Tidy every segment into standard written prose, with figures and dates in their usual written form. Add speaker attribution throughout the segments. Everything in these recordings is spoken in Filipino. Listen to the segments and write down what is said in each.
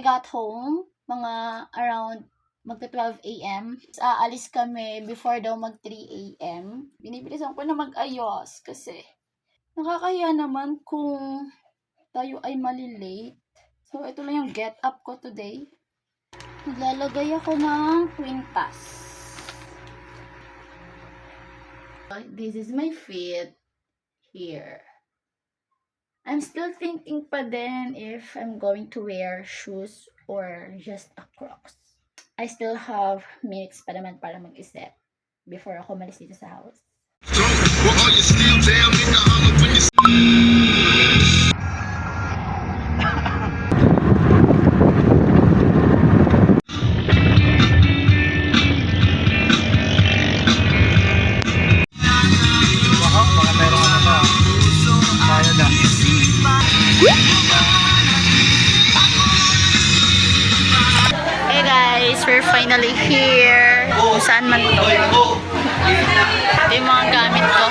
Speaker 1: got home, mga around magta-12 a.m. Aalis kami before daw mag 3 a.m. Binibilisan ko na mag-ayos kasi nakakahiya naman kung tayo ay malilate. So, ito lang yung get up ko today. Naglalagay ako ng kwintas. This is my fit here. I'm still thinking pa din if I'm going to wear shoes or just a Crocs. I still have minutes pa naman para mag-isip before ako malis dito sa house. Hey guys, we're finally here. Kung saan man to. Ito yung mga gamit ko.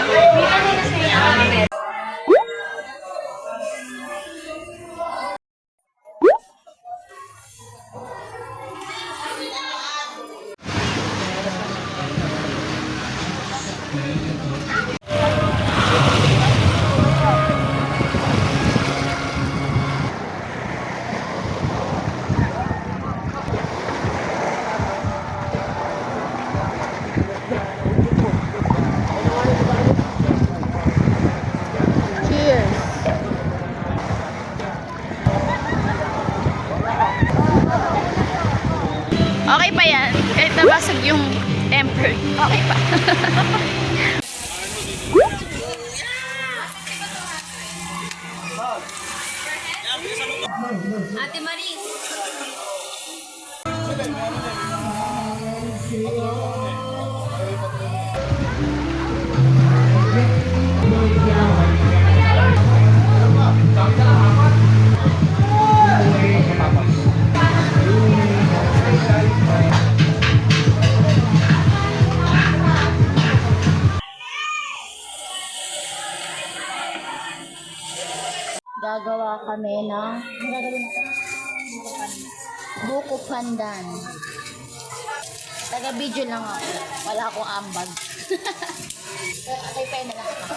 Speaker 1: Okay pa yan. Kahit nabasag yung temper. Okay pa.
Speaker 2: Ate Maris.
Speaker 1: Gagawa kami ng buko pandan. Taga-video lang ako. Wala akong ambag. Okay, pa na lang ako.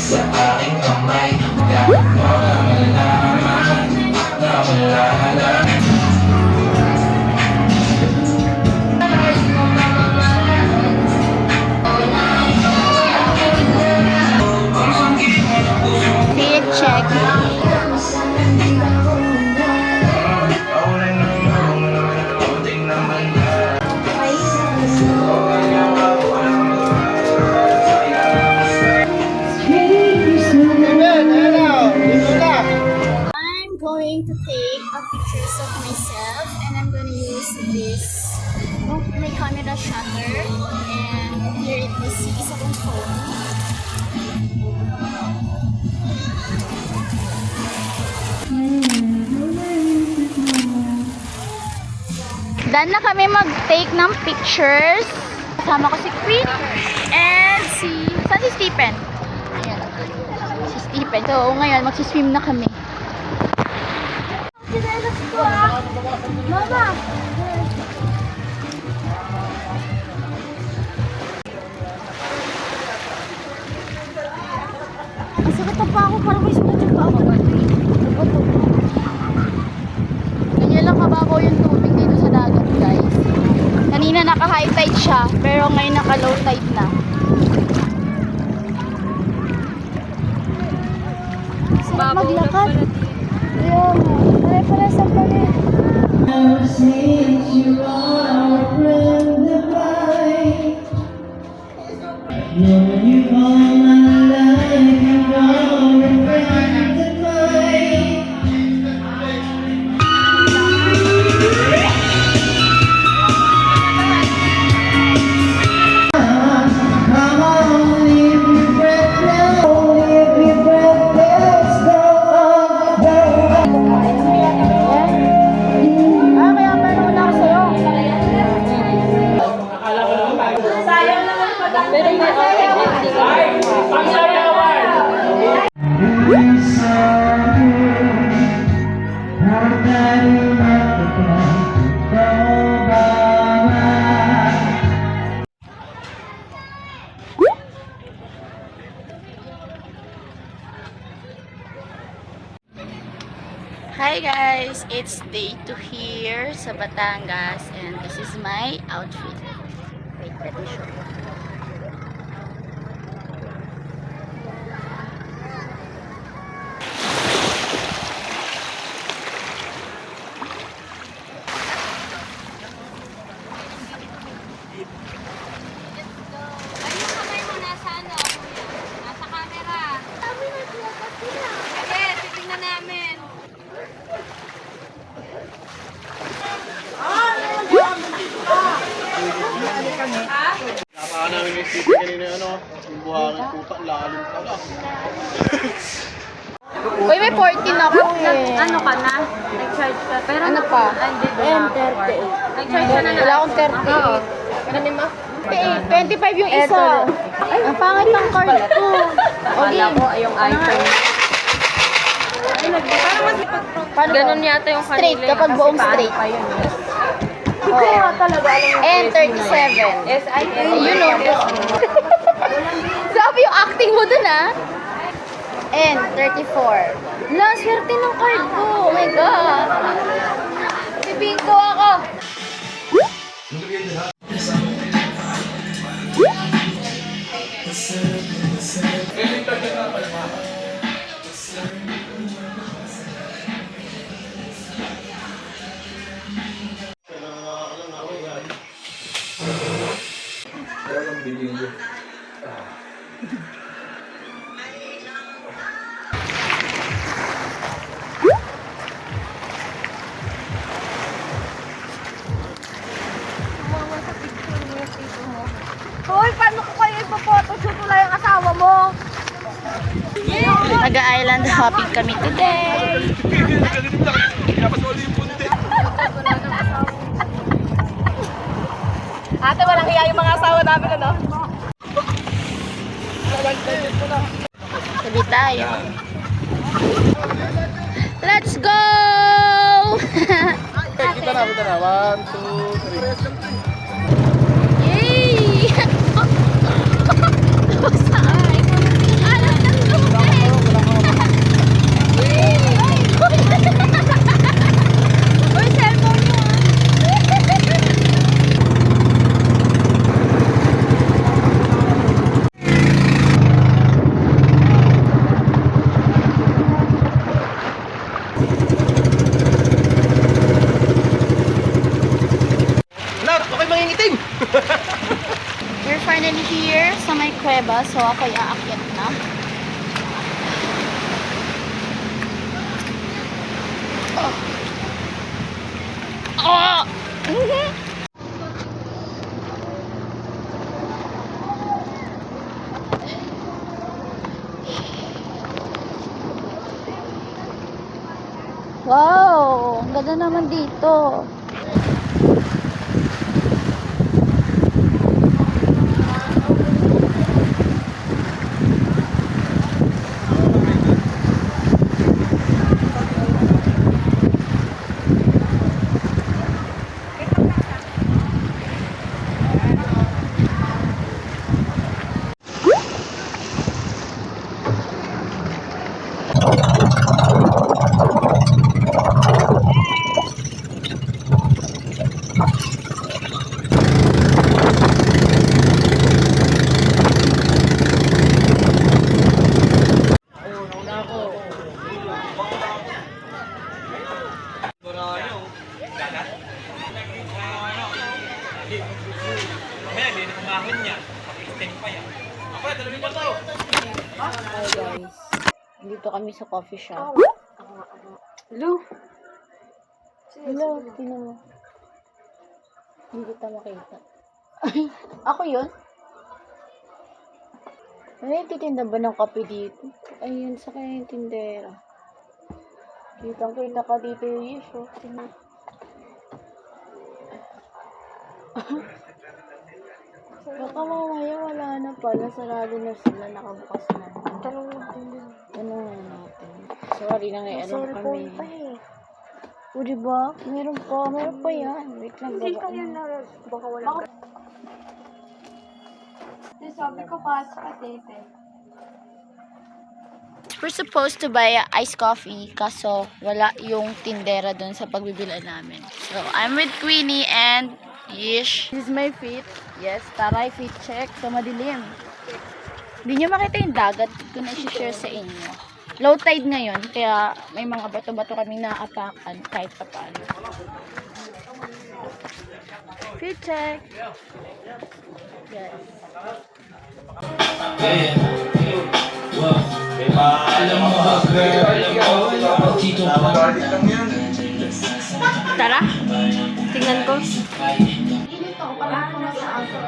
Speaker 3: Sa aking kamay, dapat mo na malaman na malaman.
Speaker 1: Check. To take a pictures of myself, and I'm gonna use this my camera shutter, and here it is isa kong phone. Done na kami mag-take ng pictures. Kasama ko si Queen and saan si Stephen? Ayan, si Stephen. So ngayon magsiswim na kami. Mama! Ang sakit na pa ako, parang may sulat yung pa ako. Ganyan lang kababaw yung tubig dito sa dagat, guys. Kanina naka-high tide siya, pero ngayon naka-low tide na. Sarap maglakad. Ayun, pare-pare sa pare. Since you are a friend of mine, known you all my life, you are a friend of mine. Come on, leave your breath now, leave your it's day 2 here sa Batangas and this is my outfit. Wait, let me show you.
Speaker 2: Napaka namin yung city kanina yung buhangin puta, lalim pala.
Speaker 1: Uy, may 14 ako eh.
Speaker 4: Ano ka na? Nag-charge ka. Pero
Speaker 1: Ano pa?
Speaker 4: M38. Nag-charge ka na
Speaker 1: Wala akong 38.
Speaker 4: Ano mo?
Speaker 1: 25 yung isa. Ay, ang pangit ng card ko.
Speaker 4: Akala ko ay yung iPhone.
Speaker 1: Paano
Speaker 4: Ganun
Speaker 1: ba?
Speaker 4: yata yung
Speaker 1: Straight,
Speaker 4: kanila.
Speaker 1: kapag
Speaker 4: Kasi
Speaker 1: buong
Speaker 4: paano
Speaker 1: straight.
Speaker 4: pa yun eh.
Speaker 1: Oo.
Speaker 4: talaga alam mo.
Speaker 1: N37.
Speaker 4: SIN.
Speaker 1: Yun o. Sabi yung acting mo dun ah. N34. La, swerte ng card ko. Oh my God. Bibingko ako.
Speaker 4: Hoy, paano ko kayo ipo-photoshoot? Wala yung asawa mo.
Speaker 1: Nag-island hopping kami today.
Speaker 4: Ate, walang iya yung mga asawa namin, ano?
Speaker 1: Sabi tayo. Let's go!
Speaker 2: Kita na. 1, 2, 3.
Speaker 1: Yay! Saan? Alam ng tubig! Yay! Uy, cellphone mo
Speaker 2: Okay mangingitim!
Speaker 1: We're finally here sa may kuweba, so ako'y aakyat na. Oh! Wow! Ang ganda naman dito. Hi guys, dito kami sa coffee shop.
Speaker 4: Hello?
Speaker 1: Hello, tingnan mo. Hindi kita makita. Ay, ako yun? Ay, titinda ba ng kape dito? Ayun, sa kanya yung tindera. Kitang-kita ka dito yung issue. Tingnan. Baka mamaya wala na pala. Sarado na sila. Nakabukas na. Tanong natin. Sorry na ngayon. Alam kami. O diba? Meron pa. Meron pa yan. Wait lang.
Speaker 4: Baka wala. Sabi ko pasok ka, tete.
Speaker 1: We're supposed to buy iced coffee, kaso wala yung tindera dun sa pagbibilan namin. So, I'm with Queenie and Yish. This is my feet. Yes, taray feet check. So, madilim. Hindi nyo makita yung dagat ko na i-share sa inyo. Low tide ngayon, kaya may mga bato-bato kami naapakan kahit pa paano. Feet check. Yes.
Speaker 3: Alam mo ba, girl? Alam mo, Tito
Speaker 1: Tara.
Speaker 4: Tingnan ko.
Speaker 1: Init ako, parang ako nasa ako.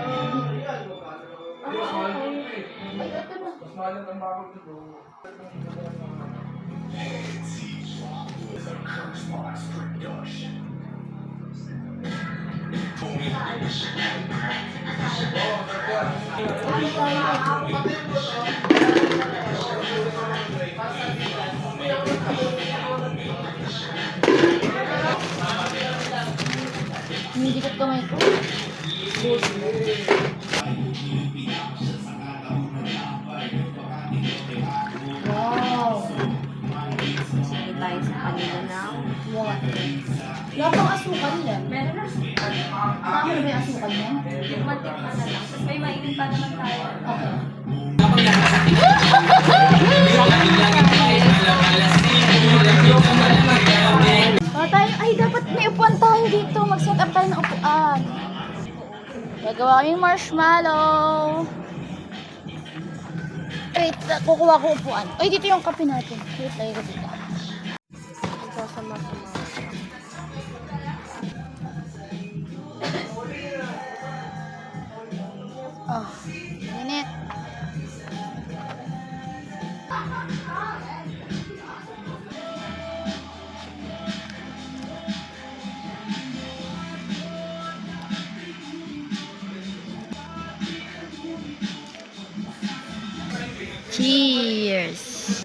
Speaker 1: Ay, ito na. Humidikit kamay ko. Wow.
Speaker 4: Sige tayo sa kanila na.
Speaker 1: What? Wala pang asukal yan. Meron na. Ano ba yung asukal yan?
Speaker 4: Tikman-tikman na lang. Tapos may mainit pa naman tayo.
Speaker 1: Okay. Ay, dapat may upuan tayo dito. Mag-set up tayo ng upuan. Gagawa kaming marshmallow. Wait, kukuha ko upuan. Ay, dito yung kape natin. Wait, lagay ko dito.
Speaker 4: Sasama-sama.
Speaker 1: Oh, init. Cheers!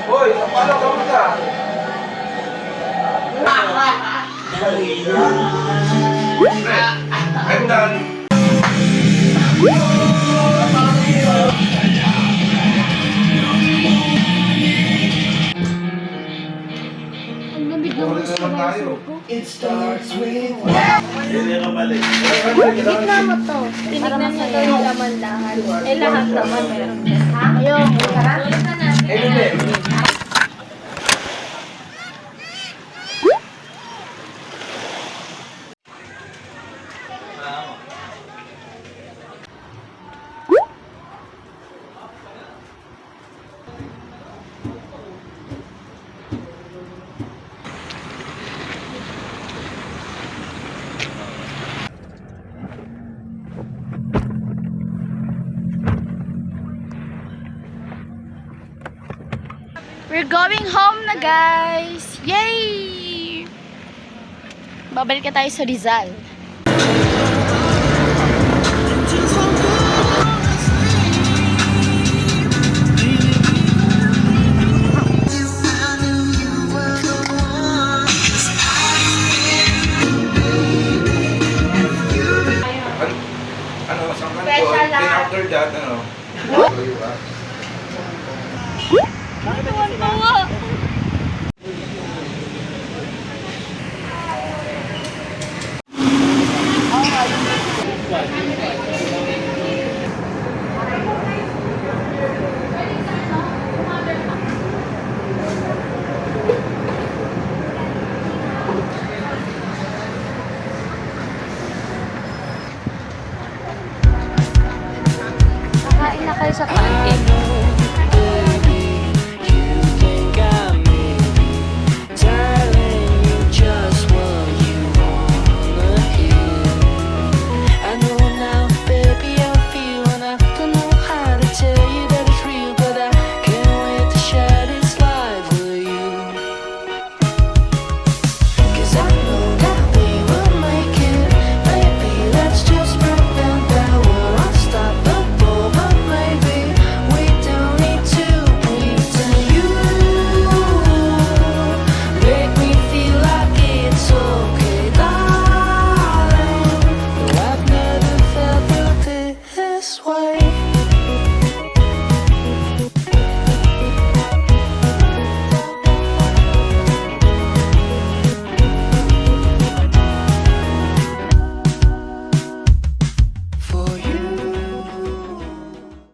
Speaker 3: Hoy, paano ka muna? I'm done.
Speaker 1: Ang lamig ng gusto
Speaker 3: naman tayo.
Speaker 1: It
Speaker 4: Tignan mo to. Tinignan niya daw yung laman lahat. Eh, lahat naman meron. Ha?
Speaker 1: Ayun.
Speaker 4: Ulit na natin.
Speaker 1: We're going home na, guys! Yay! Babalik na tayo sa Rizal.